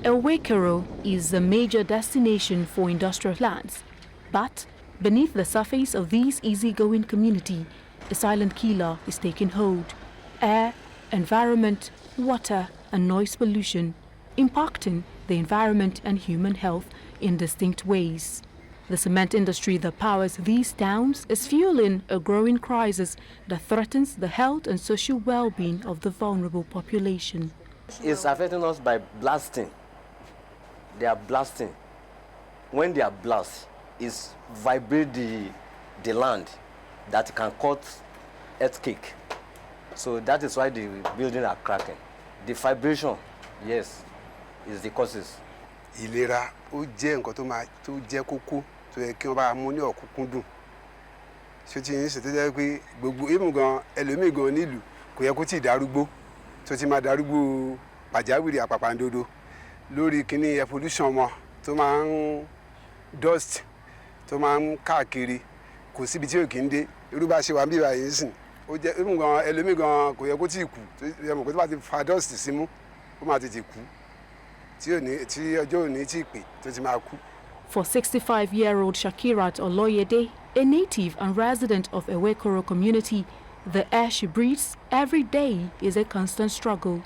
Ewekoro is a major destination for industrial plants, but beneath the surface of this easygoing community, a silent killer is taking hold. Air, environment, water and noise pollution, impacting the environment and human health in distinct ways. The cement industry that powers these towns is fueling a growing crisis that threatens the health and social well-being of the vulnerable population. It's affecting us by blasting. They are blasting. When they are blast, it's vibrate the land that can cause earthquake. So that is why the buildings are cracking. The vibration, yes, is the causes. Ìlera ó jẹ́ nǹkan tó jẹ́ kókó tó yẹ kí wọ́n bá mú ní ọ̀kúnkúndùn. Ṣé tí yín ṣe tó jẹ́ pé gbogbo èèmù gan ẹlòmíì gan nílùú kò yẹ kó tí ì darúgbó tó ti máa darúgbó pàjáwìrì àpàpàǹdodo lórí kíní air pollution wọn tó máa ń dust tó máa ń káàkiri kò síbi tí ò kí ń dé irú bá ṣe wà bí báyìí sìn ó jẹ́ èèmù gan ẹlòmíì gan kò yẹ kó tí ì kú tó yẹ mọ̀ pé tó bá ti fa dust símú ó máa tètè kú. For 65-year-old Shakirat Oloyede, a native and resident of Ewekoro community, the air she breathes every day is a constant struggle.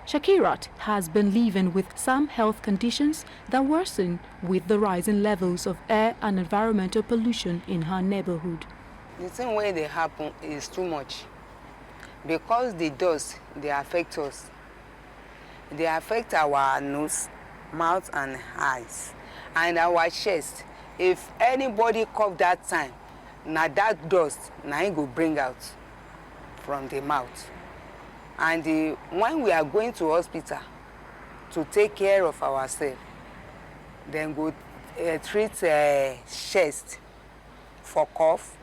Shakirat has been living with some health conditions that worsen with the rising levels of air and environmental pollution in her neighborhood. The thing where they happen is too much because the dust, they affect us. They affect our nose, mouth and eyes and our chest. If anybody cough that time, now that dust now it go bring out from the mouth. And when we are going to hospital to take care of ourselves, then go treat chest for cough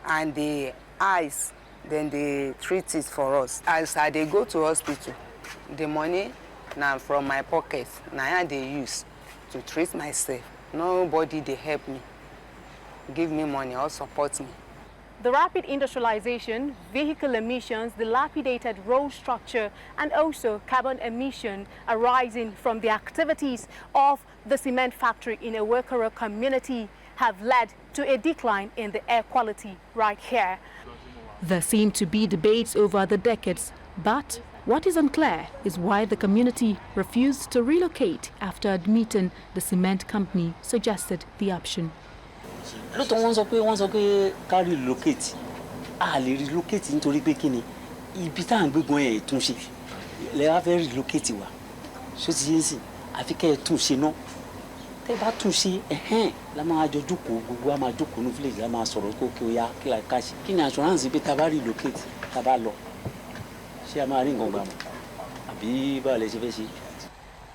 and the eyes, then they treat it for us. As they go to hospital, the money now from my pocket, now they use to treat myself. Nobody they help me, give me money or support me. The rapid industrialization, vehicle emissions, dilapidated road structure, and also carbon emission arising from the activities of the cement factory in a Ewekoro community have led to a decline in the air quality right here. There seem to be debates over the decades, but what is unclear is why the community refused to relocate after admitting the cement company suggested the option. Lóòótọ́ wọ́n sọ pé ká relocate a lè relocate nítorí pé kíni ibi tá à ń gbégun ẹ̀ tún ṣe lè wá fẹ́ relocate wa ṣó ti yé sí àfi kẹ́ ẹ̀ tún ṣe náà tẹ́ bá tún ṣe la máa jọ jókòó gbogbo a máa jókòó ní village la máa sọ̀rọ̀ kó kí o yá kí la ká ṣe kí ni assurance pé tá bá relocate tá bá lọ ṣé a máa rí nǹkan gbà mọ́ àbí báwo lẹ ṣe fẹ́ ṣe.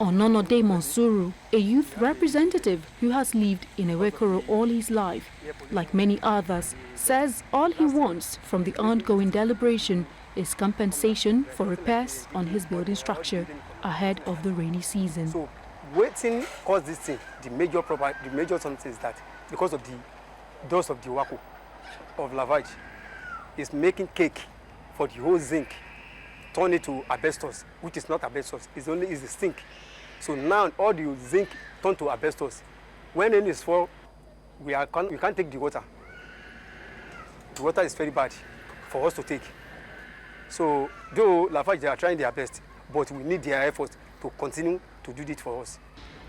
Ononode Monsuru, a youth representative who has lived in Ewekoro all his life, like many others, says all he wants from the ongoing deliberation is compensation for repairs on his building structure ahead of the rainy season. So, waiting cause this thing. The major something is that because of the dust of the wako of lavage is making cake for the whole zinc, turn it to asbestos, which is not asbestos. It's only the zinc. So now all the zinc turn to asbestos. When rain is fall, we can't take the water. The water is very bad for us to take. So though Lafarge, they are trying their best, but we need their effort to continue to do it for us.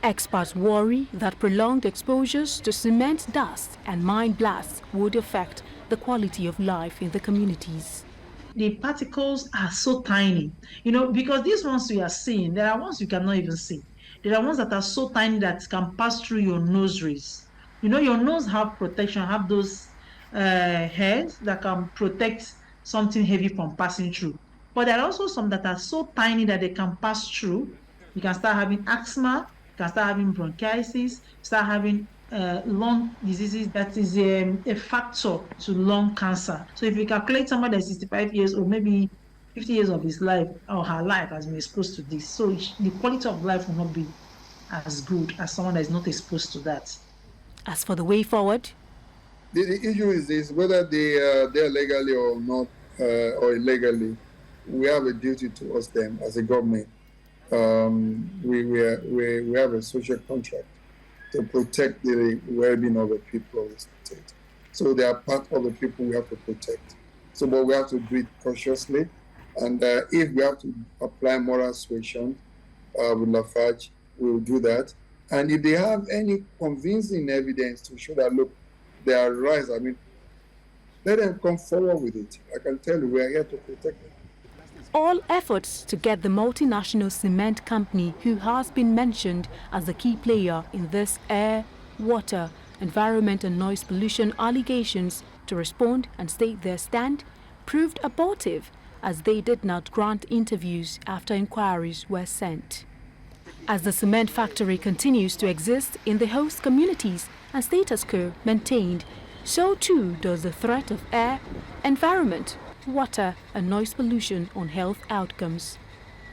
Experts worry that prolonged exposures to cement dust and mine blasts would affect the quality of life in the communities. The particles are so tiny, because these ones we are seeing, there are ones you cannot even see. There are ones that are so tiny that can pass through your nostrils. Your nose have protection, have those hairs that can protect something heavy from passing through. But there are also some that are so tiny that they can pass through. You can start having asthma, you can start having bronchitis, start having lung diseases that is a factor to lung cancer. So if you calculate somebody that's 65 years or maybe 50 years of his life or her life has been exposed to this, so the quality of life will not be as good as someone that is not exposed to that. As for the way forward, the issue is this: whether they are legally or not, or illegally, we have a duty towards them as a government we have a social contract to protect the well-being of the people of the state. So they are part of the people we have to protect. So, but we have to do it cautiously. And if we have to apply moral suasion with Lafarge, we will do that. And if they have any convincing evidence to show that, look, they are right, I mean, let them come forward with it. I can tell you, we are here to protect them. All efforts to get the multinational cement company, who has been mentioned as a key player in this air, water, environment and noise pollution allegations, to respond and state their stand, proved abortive, as they did not grant interviews after inquiries were sent. As the cement factory continues to exist in the host communities and status quo maintained, so too does the threat of air, environment, water and noise pollution on health outcomes.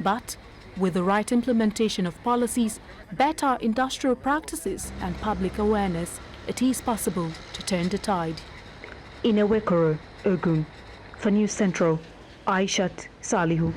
But with the right implementation of policies, better industrial practices and public awareness, it is possible to turn the tide. In Ewekoro, Ogun, for News Central, Aishat, Salihu.